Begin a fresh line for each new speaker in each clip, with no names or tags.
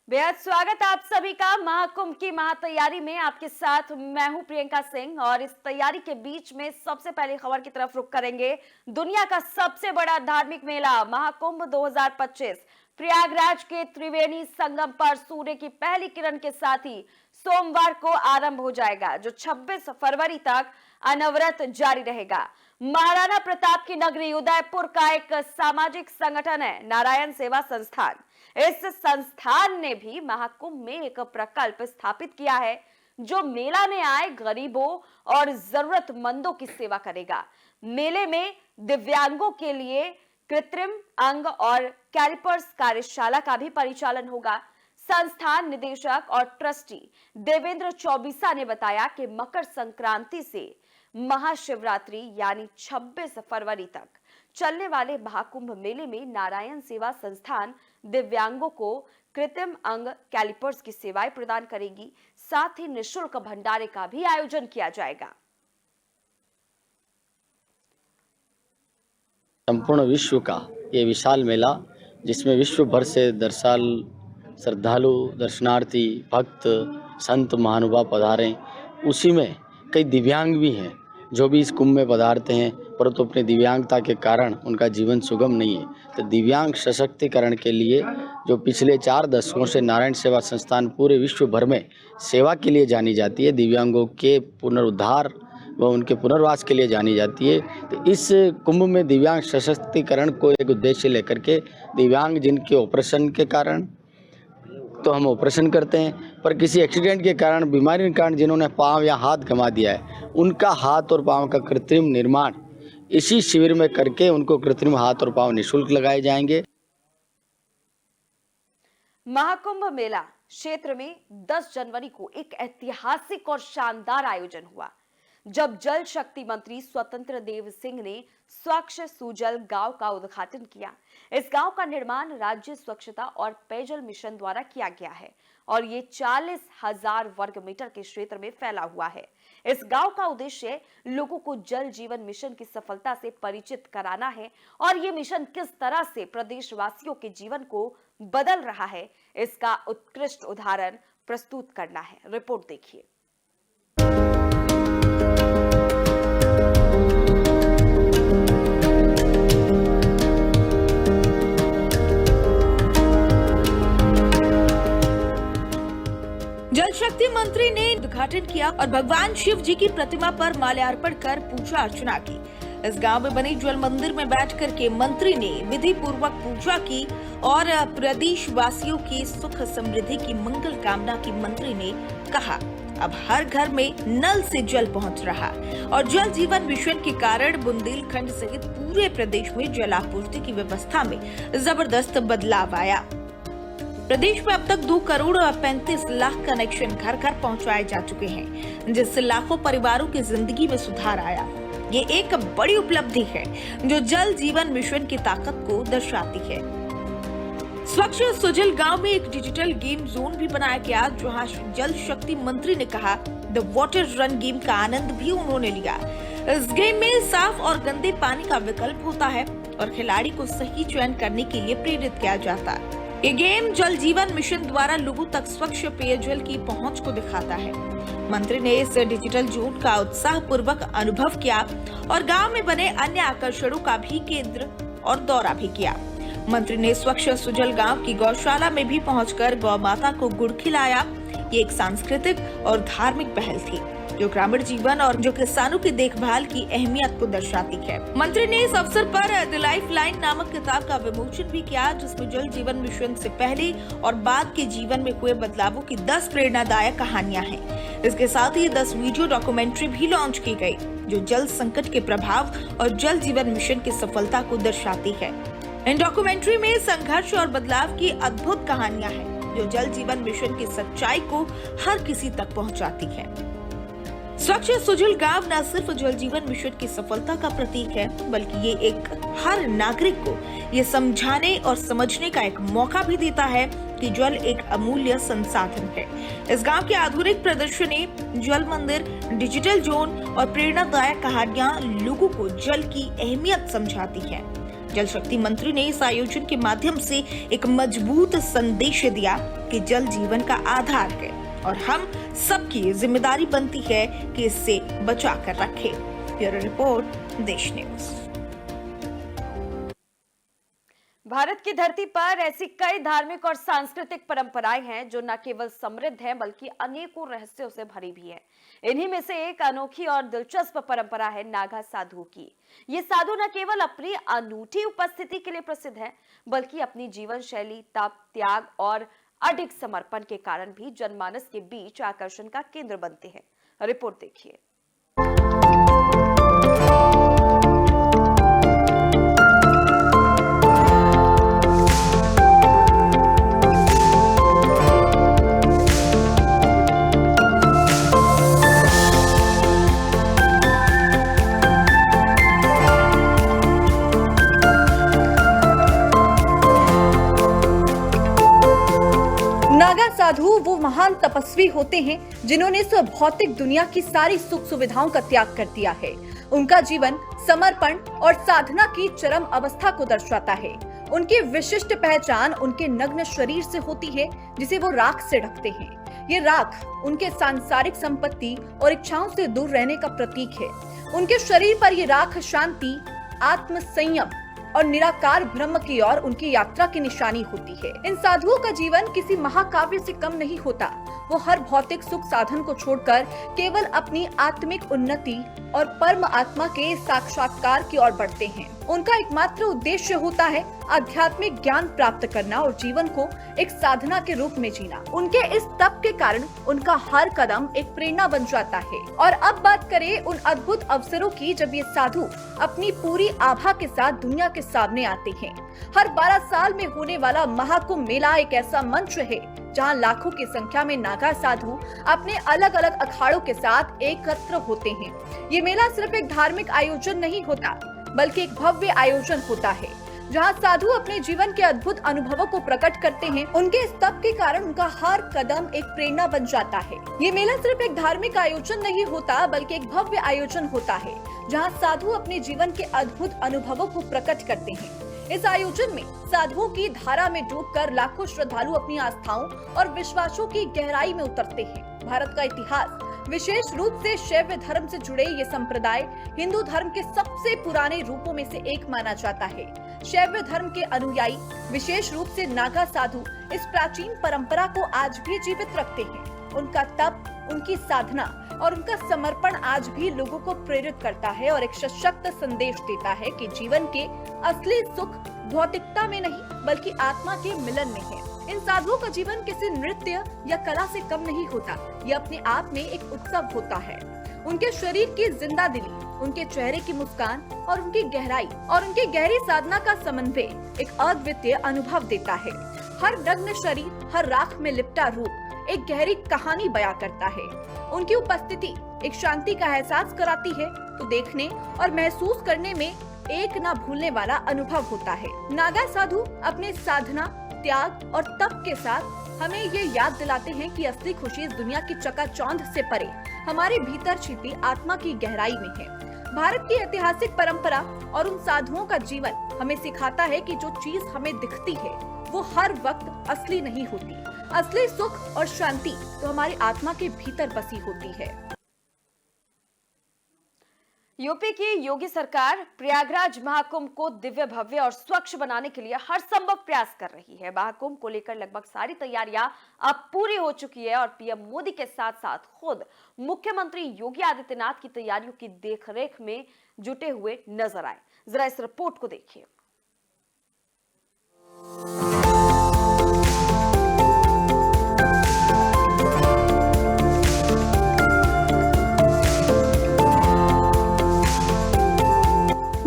बेहद स्वागत है आप सभी का महाकुंभ की महातैयारी में। आपके साथ मैं हूं प्रियंका सिंह और इस तैयारी के बीच में सबसे पहले खबर की तरफ रुख करेंगे। दुनिया का सबसे बड़ा धार्मिक मेला महाकुंभ 2025 प्रयागराज के त्रिवेणी संगम पर सूर्य की पहली किरण के साथ ही सोमवार को आरंभ हो जाएगा, जो 26 फरवरी तक अनवरत जारी रहेगा। महाराणा प्रताप की नगरी उदयपुर का एक सामाजिक संगठन है नारायण सेवा संस्थान। इस संस्थान ने भी महाकुंभ में एक प्रकल्प स्थापित किया है, जो मेला में आए गरीबों और जरूरतमंदों की सेवा करेगा। मेले में दिव्यांगों के लिए कृत्रिम अंग और कैलिपर्स कार्यशाला का भी परिचालन होगा। संस्थान निदेशक और ट्रस्टी देवेंद्र चौबीसा ने बताया कि मकर संक्रांति से महाशिवरात्रि यानी 26 फरवरी तक चलने वाले महाकुंभ मेले में नारायण सेवा संस्थान दिव्यांगों को कृत्रिम अंग कैलिपर्स की सेवाएं प्रदान करेगी। साथ ही निःशुल्क भंडारे का भी आयोजन किया जाएगा।
संपूर्ण विश्व का ये विशाल मेला, जिसमें विश्व भर से श्रद्धालु, दर्शनार्थी, भक्त, संत, महानुभाव पधारें। उसी में कई दिव्यांग भी हैं जो भी इस कुंभ में पधारते हैं, परंतु अपनी दिव्यांगता के कारण उनका जीवन सुगम नहीं है। तो दिव्यांग सशक्तिकरण के लिए जो पिछले 4 दशकों से नारायण सेवा संस्थान पूरे विश्व भर में सेवा के लिए जानी जाती है, दिव्यांगों के पुनरुद्धार व उनके पुनर्वास के लिए जानी जाती है। तो इस कुंभ में दिव्यांग सशक्तिकरण को एक उद्देश्य लेकर के दिव्यांग जिनके ऑपरेशन के कारण, तो हम ऑपरेशन करते हैं, पर किसी एक्सीडेंट के कारण, बीमारी के कारण जिन्होंने पाँव या हाथ गंवा दिया है, उनका हाथ और पाँव का कृत्रिम निर्माण इसी शिविर में करके उनको कृत्रिम हाथ और पाँव निःशुल्क लगाए जाएंगे।
महाकुंभ मेला क्षेत्र में 10 जनवरी को एक ऐतिहासिक और शानदार आयोजन हुआ, जब जल शक्ति मंत्री स्वतंत्र देव सिंह ने स्वच्छ सुजल गांव का उद्घाटन किया। इस गांव का निर्माण राज्य स्वच्छता और पेयजल मिशन द्वारा किया गया है और ये 40,000 वर्ग मीटर के क्षेत्र में फैला हुआ है। इस गांव का उद्देश्य लोगों को जल जीवन मिशन की सफलता से परिचित कराना है और ये मिशन किस तरह से प्रदेशवासियों के जीवन को बदल रहा है, इसका उत्कृष्ट उदाहरण प्रस्तुत करना है। रिपोर्ट देखिए।
जल शक्ति मंत्री ने उद्घाटन किया और भगवान शिव जी की प्रतिमा पर माल्यार्पण कर पूजा अर्चना की। इस गांव में बने जल मंदिर में बैठकर के मंत्री ने विधि पूर्वक पूजा की और प्रदेश वासियों की सुख समृद्धि की मंगल कामना की। मंत्री ने कहा, अब हर घर में नल से जल पहुंच रहा और जल जीवन मिशन के कारण बुंदेलखंड सहित पूरे प्रदेश में जलापूर्ति की व्यवस्था में जबरदस्त बदलाव आया। प्रदेश में अब तक 2 करोड़ 35 लाख कनेक्शन घर घर पहुंचाए जा चुके हैं, जिससे लाखों परिवारों की जिंदगी में सुधार आया। ये एक बड़ी उपलब्धि है जो जल जीवन मिशन की ताकत को दर्शाती है। स्वच्छ सुजल गांव में एक डिजिटल गेम जोन भी बनाया गया, जहां जल शक्ति मंत्री ने कहा द वाटर रन गेम का आनंद भी उन्होंने लिया। इस गेम में साफ और गंदे पानी का विकल्प होता है और खिलाड़ी को सही चयन करने के लिए प्रेरित किया जाता है। ये गेम जल जीवन मिशन द्वारा लोगों तक स्वच्छ पेयजल की पहुंच को दिखाता है। मंत्री ने इस डिजिटल जोन का उत्साह पूर्वक अनुभव किया और गांव में बने अन्य आकर्षणों का भी केंद्र और दौरा भी किया। मंत्री ने स्वच्छ सुजल गांव की गौशाला में भी पहुंचकर गौ माता को गुड़ खिलाया। ये एक सांस्कृतिक और धार्मिक पहल थी जो ग्रामीण जीवन और जो किसानों की देखभाल की अहमियत को दर्शाती है। मंत्री ने इस अवसर पर द लाइफ लाइन नामक किताब का विमोचन भी किया, जिसमें जल जीवन मिशन से पहले और बाद के जीवन में हुए बदलावों की 10 प्रेरणादायक कहानियां हैं। इसके साथ ही 10 वीडियो डॉक्यूमेंट्री भी लॉन्च की गई, जो जल संकट के प्रभाव और जल जीवन मिशन की सफलता को दर्शाती है। इन डॉक्यूमेंट्री में संघर्ष और बदलाव की अद्भुत कहानियां हैं, जो जल जीवन मिशन की सच्चाई को हर किसी तक पहुंचाती है। स्वच्छ सुजल गांव न सिर्फ जल जीवन मिशन की सफलता का प्रतीक है, बल्कि ये एक हर नागरिक को ये समझाने और समझने का एक मौका भी देता है कि जल एक अमूल्य संसाधन है। इस गांव की आधुनिक प्रदर्शनी, जल मंदिर, डिजिटल जोन और प्रेरणादायक कहानियां लोगों को जल की अहमियत समझाती है। जल शक्ति मंत्री ने इस आयोजन के माध्यम से एक मजबूत संदेश दिया कि जल जीवन का आधार है और हम सबकी जिम्मेदारी बनती है कि इससे बचा कर रखें। ब्यूरो रिपोर्ट, देश न्यूज।
भारत की धरती पर ऐसी कई धार्मिक और सांस्कृतिक परंपराएं हैं जो न केवल समृद्ध हैं बल्कि अनेकों रहस्यों से भरी भी है। इन्हीं में से एक अनोखी और दिलचस्प परंपरा है नागा साधु की। ये साधु न केवल अपनी अनूठी उपस्थिति के लिए प्रसिद्ध है बल्कि अपनी जीवन शैली, तप, त्याग और अडिग समर्पण के कारण भी जनमानस के बीच आकर्षण का केंद्र बनते हैं। रिपोर्ट देखिए।
नागा साधु वो महान तपस्वी होते हैं जिन्होंने इस भौतिक दुनिया की सारी सुख सुविधाओं का त्याग कर दिया है। उनका जीवन समर्पण और साधना की चरम अवस्था को दर्शाता है। उनकी विशिष्ट पहचान उनके नग्न शरीर से होती है जिसे वो राख से ढकते हैं। ये राख उनके सांसारिक संपत्ति और इच्छाओं से दूर रहने का प्रतीक है। उनके शरीर पर ये राख शांति, आत्म संयम और निराकार ब्रह्म की ओर उनकी यात्रा की निशानी होती है। इन साधुओं का जीवन किसी महाकाव्य से कम नहीं होता। वो हर भौतिक सुख साधन को छोड़कर केवल अपनी आत्मिक उन्नति और परम आत्मा के साक्षात्कार की ओर बढ़ते हैं। उनका एकमात्र उद्देश्य होता है आध्यात्मिक ज्ञान प्राप्त करना और जीवन को एक साधना के रूप में जीना। उनके इस तप के कारण उनका हर कदम एक प्रेरणा बन जाता है। और अब बात करें उन अद्भुत अवसरों की जब ये साधु अपनी पूरी आभा के साथ दुनिया के सामने आते हैं। हर 12 साल में होने वाला महाकुंभ मेला एक ऐसा मंच है जहां लाखों की संख्या में नागा साधु अपने अलग अलग अखाड़ों के साथ एकत्र होते हैं। ये मेला सिर्फ एक धार्मिक आयोजन नहीं होता बल्कि एक भव्य आयोजन होता है जहां साधु अपने जीवन के अद्भुत अनुभवों को प्रकट करते हैं। उनके इस तप के कारण उनका हर कदम एक प्रेरणा बन जाता है। ये मेला सिर्फ एक धार्मिक आयोजन नहीं होता बल्कि एक भव्य आयोजन होता है जहां साधु अपने जीवन के अद्भुत अनुभवों को प्रकट करते हैं। इस आयोजन में साधुओं की धारा में डूबकर लाखों श्रद्धालु अपनी आस्थाओं और विश्वासों की गहराई में उतरते हैं। भारत का इतिहास, विशेष रूप से शैव धर्म से जुड़े ये संप्रदाय हिंदू धर्म के सबसे पुराने रूपों में से एक माना जाता है। शैव धर्म के अनुयायी, विशेष रूप से नागा साधु, इस प्राचीन परंपरा को आज भी जीवित रखते हैं। उनका तप, उनकी साधना और उनका समर्पण आज भी लोगों को प्रेरित करता है और एक सशक्त संदेश देता है कि जीवन के असली सुख भौतिकता में नहीं बल्कि आत्मा के मिलन में है। इन साधुओं का जीवन किसी नृत्य या कला से कम नहीं होता। ये अपने आप में एक उत्सव होता है। उनके शरीर की जिंदा दिली, उनके चेहरे की मुस्कान और उनकी गहराई और उनकी गहरी साधना का समन्वय एक अद्वितीय अनुभव देता है। हर नग्न शरीर, हर राख में लिपटा रूप एक गहरी कहानी बयां करता है। उनकी उपस्थिति एक शांति का एहसास कराती है तो देखने और महसूस करने में एक ना भूलने वाला अनुभव होता है। नागा साधु अपने साधना, त्याग और तप के साथ हमें ये याद दिलाते हैं कि असली खुशी इस दुनिया की चकाचौंध से परे हमारे भीतर छिपी आत्मा की गहराई में है। भारत की ऐतिहासिक परंपरा और उन साधुओं का जीवन हमें सिखाता है कि जो चीज हमें दिखती है वो हर वक्त असली नहीं होती। असली सुख और शांति तो हमारी आत्मा के भीतर बसी होती है।
यूपी की योगी सरकार प्रयागराज महाकुंभ को दिव्य, भव्य और स्वच्छ बनाने के लिए हर संभव प्रयास कर रही है। महाकुंभ को लेकर लगभग सारी तैयारियां अब पूरी हो चुकी है और पीएम मोदी के साथ साथ खुद मुख्यमंत्री योगी आदित्यनाथ की तैयारियों की देखरेख में जुटे हुए नजर आए। जरा इस रिपोर्ट को देखिए।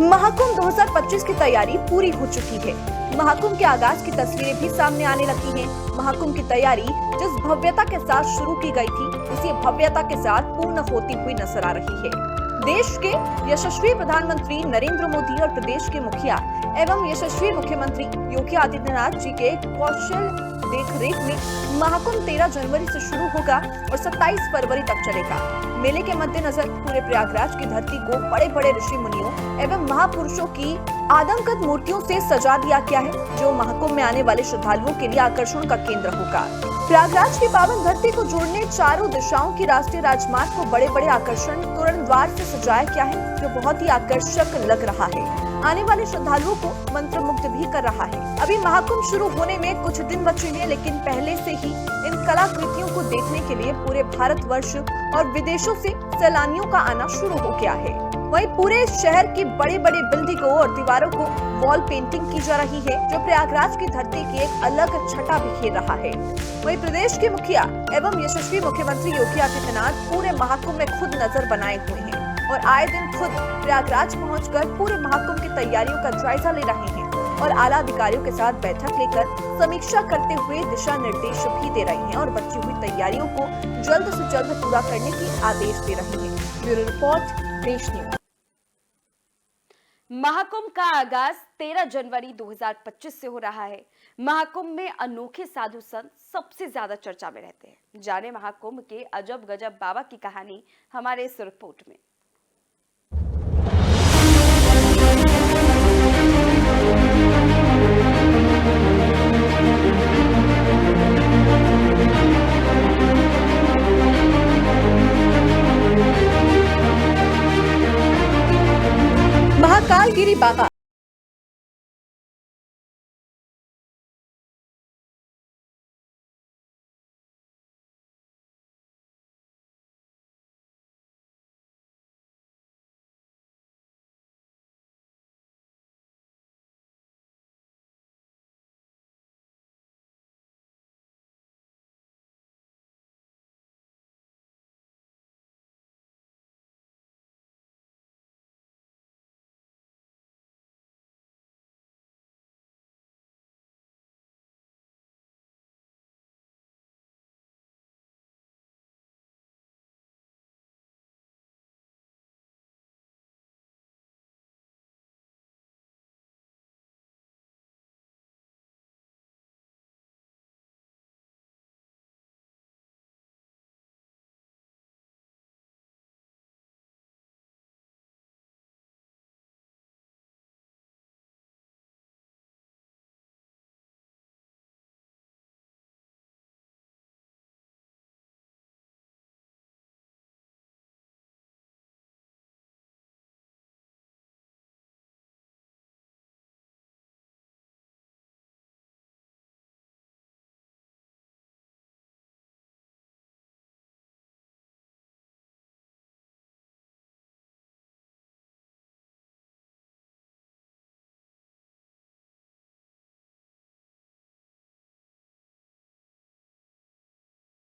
महाकुंभ 2025 की तैयारी पूरी हो चुकी है। महाकुंभ के आगाज की तस्वीरें भी सामने आने लगी हैं। महाकुंभ की तैयारी जिस भव्यता के साथ शुरू की गई थी उसी भव्यता के साथ पूर्ण होती हुई नजर आ रही है। देश के यशस्वी प्रधानमंत्री नरेंद्र मोदी और प्रदेश के मुखिया एवं यशस्वी मुख्यमंत्री योगी आदित्यनाथ जी के कौशल देखरेख में महाकुंभ 13 जनवरी से शुरू होगा और 27 फरवरी तक चलेगा। मेले के मद्देनजर पूरे प्रयागराज की धरती को बड़े बड़े ऋषि मुनियों एवं महापुरुषों की आदमकद मूर्तियों से सजा दिया गया है जो महाकुंभ में आने वाले श्रद्धालुओं के लिए आकर्षण का केंद्र होगा। प्रयागराज की पावन धरती को जोड़ने चारों दिशाओं की राष्ट्रीय राजमार्ग को बड़े बड़े आकर्षण तोरण द्वार से सजाया गया है, जो बहुत ही आकर्षक लग रहा है। आने वाले श्रद्धालुओं को मंत्रमुग्ध भी कर रहा है। अभी महाकुंभ शुरू होने में कुछ दिन बचे हैं, लेकिन पहले से ही इन कलाकृतियों को देखने के लिए पूरे भारतवर्ष और विदेशों से सैलानियों का आना शुरू हो गया है। वहीं पूरे शहर की बड़े बड़े बिल्डिंगों और दीवारों को वॉल पेंटिंग की जा रही है, जो प्रयागराज की धरती की एक अलग छटा बिखेर रहा है। वहीं प्रदेश के मुखिया एवं यशस्वी मुख्यमंत्री योगी आदित्यनाथ पूरे महाकुंभ में खुद नजर बनाए हुए हैं और आए दिन खुद प्रयागराज पहुंचकर पूरे महाकुंभ की तैयारियों का जायजा ले रहे हैं और आला अधिकारियों के साथ बैठक लेकर समीक्षा करते हुए दिशा निर्देश भी दे रहे हैं और बची हुई तैयारियों को जल्द से जल्द पूरा करने के आदेश दे रहे हैं। ब्यूरो रिपोर्ट, देश न्यूज।
महाकुंभ का आगाज 13 जनवरी 2025 से हो रहा है। महाकुंभ में अनोखे साधु संत सबसे ज्यादा चर्चा में रहते हैं। जाने महाकुंभ के अजब गजब बाबा की कहानी हमारे इस रिपोर्ट में।
महाकालगिरी बाबा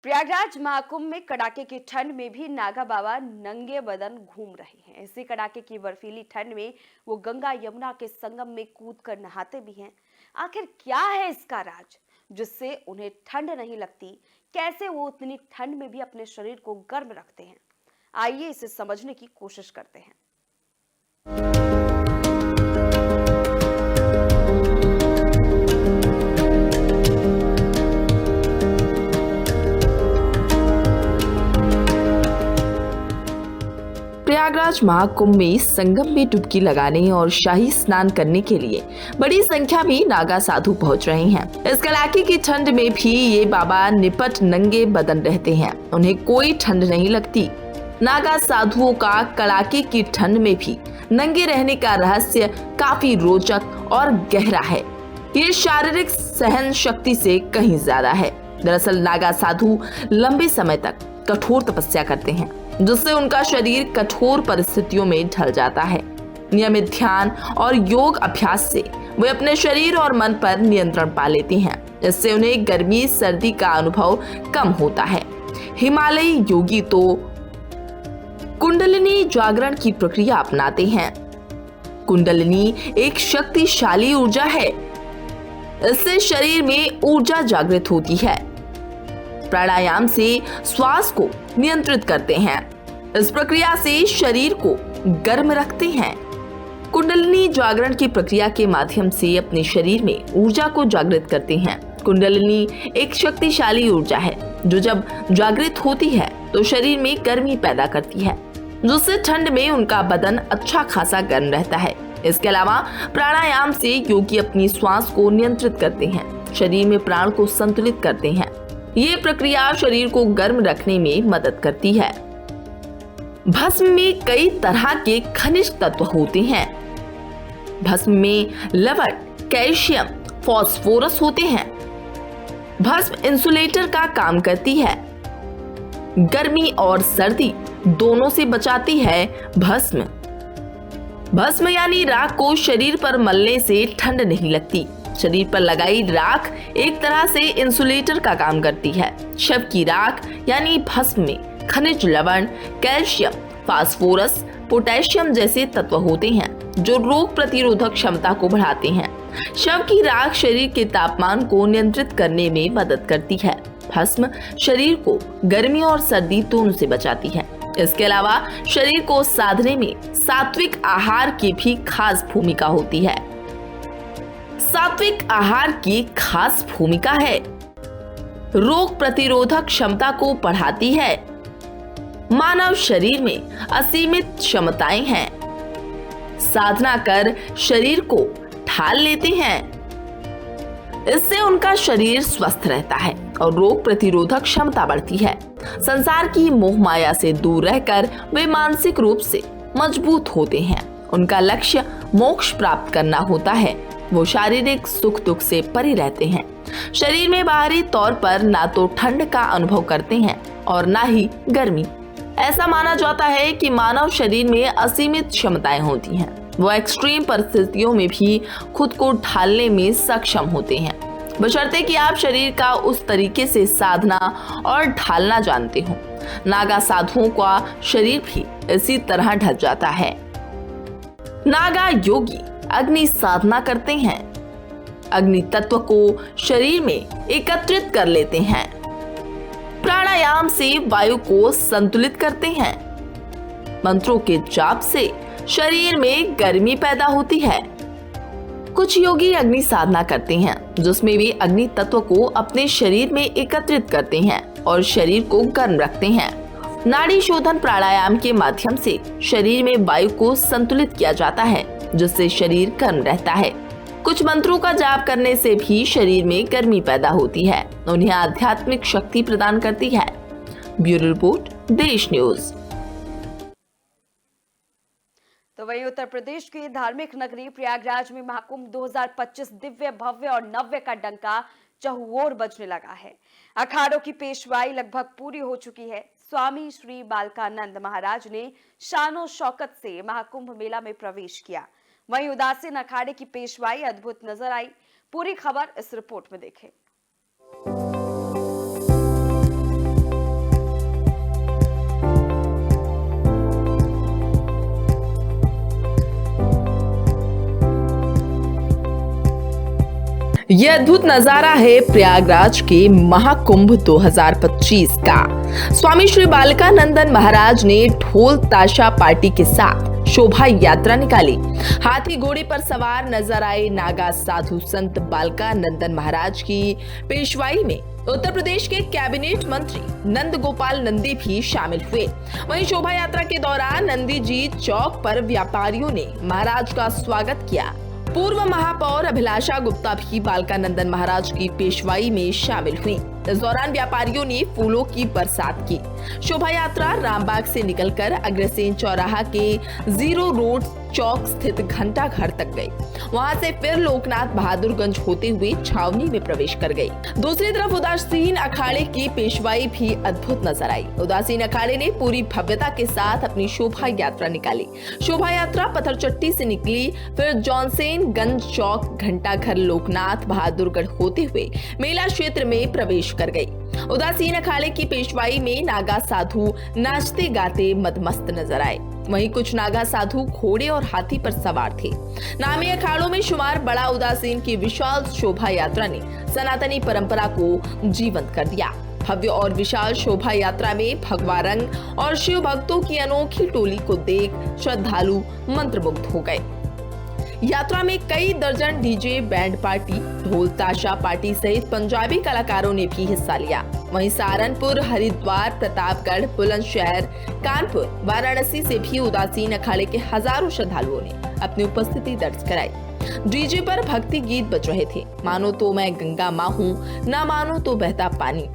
प्रयागराज महाकुंभ में कड़ाके की ठंड में भी नागा बाबा नंगे बदन घूम रहे हैं। इसी कड़ाके की बर्फीली ठंड में वो गंगा यमुना के संगम में कूदकर नहाते भी हैं। आखिर क्या है इसका राज, जिससे उन्हें ठंड नहीं लगती? कैसे वो उतनी ठंड में भी अपने शरीर को गर्म रखते हैं? आइए इसे समझने की कोशिश करते हैं।
प्रयागराज महाकुंभ में संगम में डुबकी लगाने और शाही स्नान करने के लिए बड़ी संख्या में नागा साधु पहुंच रहे हैं। इस कड़ाके की ठंड में भी ये बाबा निपट नंगे बदन रहते हैं, उन्हें कोई ठंड नहीं लगती। नागा साधुओं का कड़ाके की ठंड में भी नंगे रहने का रहस्य काफी रोचक और गहरा है। ये शारीरिक सहन शक्ति से कहीं ज्यादा है। दरअसल नागा साधु लंबे समय तक कठोर तपस्या करते हैं, जिससे उनका शरीर कठोर परिस्थितियों में ढल जाता है। नियमित ध्यान और योग अभ्यास से वे अपने शरीर और मन पर नियंत्रण पा लेते हैं। इससे उन्हें गर्मी सर्दी का अनुभव कम होता है। हिमालयी योगी तो कुंडलिनी जागरण की प्रक्रिया अपनाते हैं। कुंडलिनी एक शक्तिशाली ऊर्जा है। इससे शरीर में ऊर्जा जागृत होती है। प्राणायाम से श्वास को नियंत्रित करते हैं। इस प्रक्रिया से शरीर को गर्म रखते हैं। कुंडलिनी जागरण की प्रक्रिया के माध्यम से अपने शरीर में ऊर्जा को जागृत करते हैं। कुंडलिनी एक शक्तिशाली ऊर्जा है जो जब जागृत होती है तो शरीर में गर्मी पैदा करती है, जिससे ठंड में उनका बदन अच्छा खासा गर्म रहता है। इसके अलावा प्राणायाम से योगी अपनी श्वास को नियंत्रित करते हैं, शरीर में प्राण को संतुलित करते हैं। ये प्रक्रिया शरीर को गर्म रखने में मदद करती है। भस्म में कई तरह के खनिज तत्व होते हैं। भस्म में लवण, कैल्शियम, फास्फोरस होते हैं। भस्म इंसुलेटर का काम करती है। गर्मी और सर्दी दोनों से बचाती है भस्म। भस्म यानी राख को शरीर पर मलने से ठंड नहीं लगती। शरीर पर लगाई राख एक तरह से इंसुलेटर का काम करती है। शव की राख यानी भस्म में खनिज लवण, कैल्शियम, फास्फोरस, पोटेशियम जैसे तत्व होते हैं जो रोग प्रतिरोधक क्षमता को बढ़ाते हैं। शव की राख शरीर के तापमान को नियंत्रित करने में मदद करती है। भस्म शरीर को गर्मी और सर्दी दोनों से बचाती है। इसके अलावा शरीर को साधने में सात्विक आहार की भी खास भूमिका होती है। सात्विक आहार की खास भूमिका है, रोग प्रतिरोधक क्षमता को बढ़ाती है। मानव शरीर में असीमित क्षमताएं हैं। साधना कर शरीर को ढाल लेते हैं। इससे उनका शरीर स्वस्थ रहता है और रोग प्रतिरोधक क्षमता बढ़ती है। संसार की मोह माया से दूर रहकर वे मानसिक रूप से मजबूत होते हैं। उनका लक्ष्य मोक्ष प्राप्त करना होता है। वो शारीरिक सुख दुख से परे रहते हैं। शरीर में बाहरी तौर पर ना तो ठंड का अनुभव करते हैं और ना ही गर्मी। ऐसा माना जाता है कि मानव शरीर में असीमित क्षमताएं होती हैं। वो एक्सट्रीम परिस्थितियों में भी खुद को ढालने में सक्षम होते हैं, बशर्ते कि आप शरीर का उस तरीके से साधना और ढालना जानते हो। नागा साधुओं का शरीर भी इसी तरह ढल जाता है। नागा योगी अग्नि साधना करते हैं। अग्नि तत्व को शरीर में एकत्रित कर लेते हैं। प्राणायाम से वायु को संतुलित करते हैं। मंत्रों के जाप से शरीर में गर्मी पैदा होती है। कुछ योगी अग्नि साधना करते हैं जिसमें वे अग्नि तत्व को अपने शरीर में एकत्रित करते हैं और शरीर को गर्म रखते हैं। नाड़ी शोधन प्राणायाम के माध्यम से शरीर में वायु को संतुलित किया जाता है जिससे शरीर गर्म रहता है। कुछ मंत्रों का जाप करने से भी शरीर में गर्मी पैदा होती है, उन्हें आध्यात्मिक शक्ति प्रदान करती है। ब्यूरो रिपोर्ट, देश न्यूज।
तो वहीं उत्तर प्रदेश की धार्मिक नगरी प्रयागराज में महाकुंभ 2025 दिव्य, भव्य और नव्य का डंका चहुओर बजने लगा है। अखाड़ों की पेशवाई लगभग पूरी हो चुकी है। स्वामी श्री बालकानंद महाराज ने शानो शौकत से महाकुंभ मेला में प्रवेश किया। वहीं उदासीन अखाड़े की पेशवाई अद्भुत नजर आई। पूरी खबर इस रिपोर्ट में देखें।
यह अद्भुत नजारा है प्रयागराज के महाकुंभ 2025 का। स्वामी श्री बालकानंदन महाराज ने ढोल ताशा पार्टी के साथ शोभा यात्रा निकाली। हाथी घोड़े पर सवार नजर आए नागा साधु संत बालकानंदन महाराज की पेशवाई में उत्तर प्रदेश के कैबिनेट मंत्री नंद गोपाल नंदी भी शामिल हुए। वहीं शोभा यात्रा के दौरान नंदी जी चौक पर व्यापारियों ने महाराज का स्वागत किया। पूर्व महापौर अभिलाषा गुप्ता भी बालकानंदन महाराज की पेशवाई में शामिल हुई। इस दौरान व्यापारियों ने फूलों की बरसात की। शोभा यात्रा रामबाग से निकलकर अग्रसेन चौराहा के जीरो रोड चौक स्थित घंटा घर तक गई। वहां से फिर लोकनाथ बहादुरगंज होते हुए छावनी में प्रवेश कर गई। दूसरी तरफ उदासीन अखाड़े की पेशवाई भी अद्भुत नजर आई। उदासीन अखाड़े ने पूरी भव्यता के साथ अपनी शोभा यात्रा निकाली। शोभा यात्रा पत्थरचट्टी से निकली, फिर जॉनसेन गंज चौक घंटा घर लोकनाथ बहादुरगढ़ होते हुए मेला क्षेत्र में प्रवेश कर गई। उदासीन अखाड़े की पेशवाई में नागा साधु नाचते गाते मदमस्त नजर आए। वहीं कुछ नागा साधु घोड़े और हाथी पर सवार थे। नामी अखाड़ों में शुमार बड़ा उदासीन की विशाल शोभा यात्रा ने सनातनी परंपरा को जीवंत कर दिया। भव्य और विशाल शोभा यात्रा में भगवा रंग और शिव भक्तों की अनोखी टोली को देख श्रद्धालु मंत्रमुग्ध हो गए। यात्रा में कई दर्जन डीजे, बैंड पार्टी, ढोल ताशा पार्टी सहित पंजाबी कलाकारों ने भी हिस्सा लिया। वहीं सहारनपुर, हरिद्वार, प्रतापगढ़, बुलंदशहर, कानपुर, वाराणसी से भी उदासीन अखाड़े के हजारों श्रद्धालुओं ने अपनी उपस्थिति दर्ज कराई। डीजे पर भक्ति गीत बज रहे थे। मानो तो मैं गंगा माँ हूँ, ना मानो तो बहता पानी।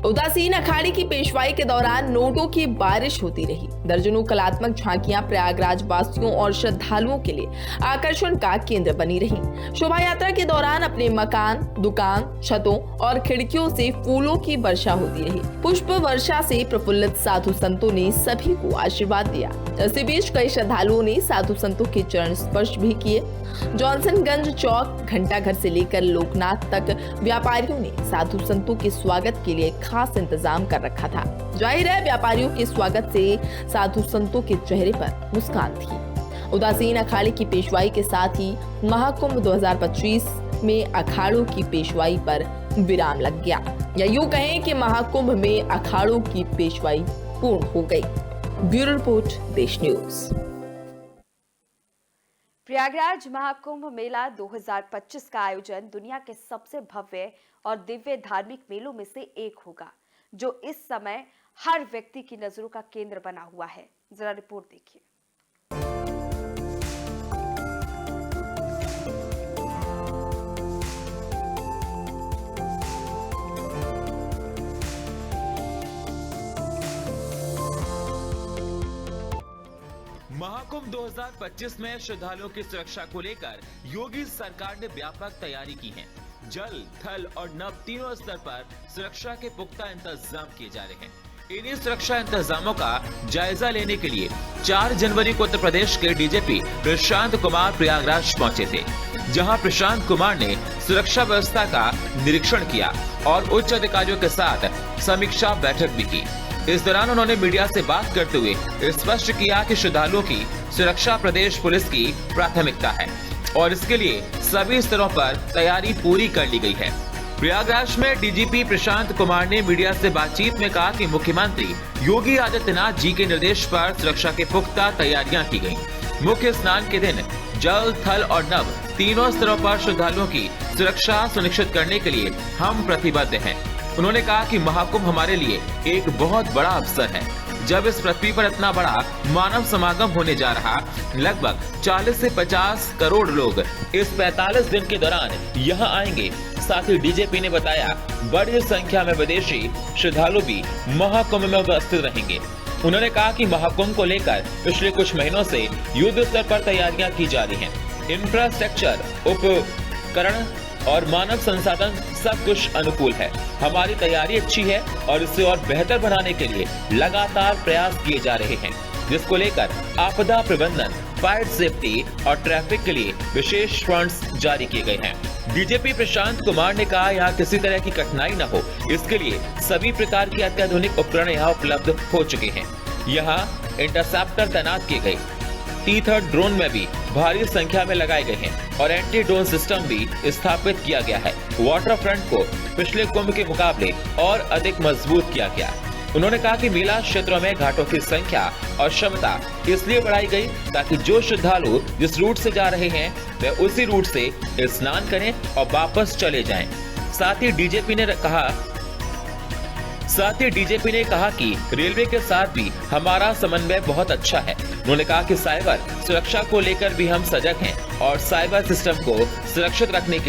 उदासीन अखाड़े की पेशवाई के दौरान नोटों की बारिश होती रही। दर्जनों कलात्मक झांकियां प्रयागराज वासियों और श्रद्धालुओं के लिए आकर्षण का केंद्र बनी रही। शोभा यात्रा के दौरान अपने मकान, दुकान, छतों और खिड़कियों से फूलों की वर्षा होती रही। पुष्प वर्षा से प्रफुल्लित साधु संतों ने सभी को आशीर्वाद दिया। इसी बीच कई श्रद्धालुओं ने साधु संतों के चरण स्पर्श भी किए। जॉनसनगंज चौक, घंटाघर से लेकर लोकनाथ तक व्यापारियों ने साधु संतों के स्वागत के लिए खास इंतजाम कर रखा था। जाहिर है व्यापारियों के स्वागत से साधु संतों के चेहरे पर मुस्कान थी। उदासीन अखाड़े की पेशवाई के साथ ही महाकुंभ 2025 में अखाड़ों की पेशवाई पर विराम लग गया, या यूं कहें कि महाकुंभ में अखाड़ों की पेशवाई पूर्ण हो गई। ब्यूरो रिपोर्ट, देश न्यूज।
प्रयागराज महाकुंभ मेला 2025 का आयोजन दुनिया के सबसे भव्य और दिव्य धार्मिक मेलों में से एक होगा, जो इस समय हर व्यक्ति की नजरों का केंद्र बना हुआ है। जरा रिपोर्ट देखिए।
महाकुंभ 2025 में श्रद्धालुओं की सुरक्षा को लेकर योगी सरकार ने व्यापक तैयारी की है। जल, थल और नभ तीनों स्तर पर सुरक्षा के पुख्ता इंतजाम किए जा रहे हैं। इन्हीं सुरक्षा इंतजामों का जायजा लेने के लिए 4 जनवरी को उत्तर प्रदेश के डीजीपी प्रशांत कुमार प्रयागराज पहुंचे थे, जहां प्रशांत कुमार ने सुरक्षा व्यवस्था का निरीक्षण किया और उच्च अधिकारियों के साथ समीक्षा बैठक भी की। इस दौरान उन्होंने मीडिया से बात करते हुए स्पष्ट किया कि श्रद्धालुओं की सुरक्षा प्रदेश पुलिस की प्राथमिकता है और इसके लिए सभी स्तरों पर तैयारी पूरी कर ली गई है। प्रयागराज में डीजीपी प्रशांत कुमार ने मीडिया से बातचीत में कहा कि मुख्यमंत्री योगी आदित्यनाथ जी के निर्देश पर सुरक्षा के पुख्ता तैयारियां की गयी। मुख्य स्नान के दिन जल, थल और नभ तीनों स्तरों पर श्रद्धालुओं की सुरक्षा सुनिश्चित करने के लिए हम प्रतिबद्ध हैं। उन्होंने कहा कि महाकुंभ हमारे लिए एक बहुत बड़ा अवसर है। जब इस पृथ्वी पर इतना बड़ा मानव समागम होने जा रहा, लगभग 40 से 50 करोड़ लोग इस 45 दिन के दौरान यहाँ आएंगे। साथ ही डीजीपी ने बताया बड़ी संख्या में विदेशी श्रद्धालु भी महाकुंभ में उपस्थित रहेंगे। उन्होंने कहा कि महाकुंभ को लेकर पिछले कुछ महीनों से युद्ध स्तर पर तैयारियां की जा रही हैं। इंफ्रास्ट्रक्चर, उपकरण और मानव संसाधन सब कुछ अनुकूल है। हमारी तैयारी अच्छी है और इसे और बेहतर बनाने के लिए लगातार प्रयास किए जा रहे हैं, जिसको लेकर आपदा प्रबंधन, फायर सेफ्टी और ट्रैफिक के लिए विशेष फंड्स जारी किए गए हैं। डीजीपी प्रशांत कुमार ने कहा यहाँ किसी तरह की कठिनाई न हो, इसके लिए सभी प्रकार के अत्याधुनिक उपकरण यहाँ उपलब्ध हो चुके हैं। यहाँ इंटरसेप्टर तैनात किए गए, T-3 ड्रोन में भी भारी संख्या में लगाए गए हैं और एंटी ड्रोन सिस्टम भी स्थापित किया गया है। वाटर फ्रंट को पिछले कुंभ के मुकाबले और अधिक मजबूत किया गया। उन्होंने कहा कि मेला क्षेत्रों में घाटों की संख्या और क्षमता इसलिए बढ़ाई गई ताकि जो श्रद्धालु जिस रूट से जा रहे हैं वे उसी रूट से स्नान करें और वापस चले जाएं। साथ ही डीजीपी ने कहा कि रेलवे के साथ भी हमारा समन्वय बहुत अच्छा है। उन्होंने कहा कि साइबर सुरक्षा को लेकर भी हम सजग हैं और साइबर सिस्टम को सुरक्षित करने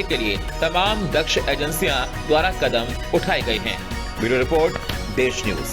के लिए तमाम दक्ष एजेंसियां द्वारा कदम उठाए गए हैं। ब्यूरो रिपोर्ट, देश न्यूज।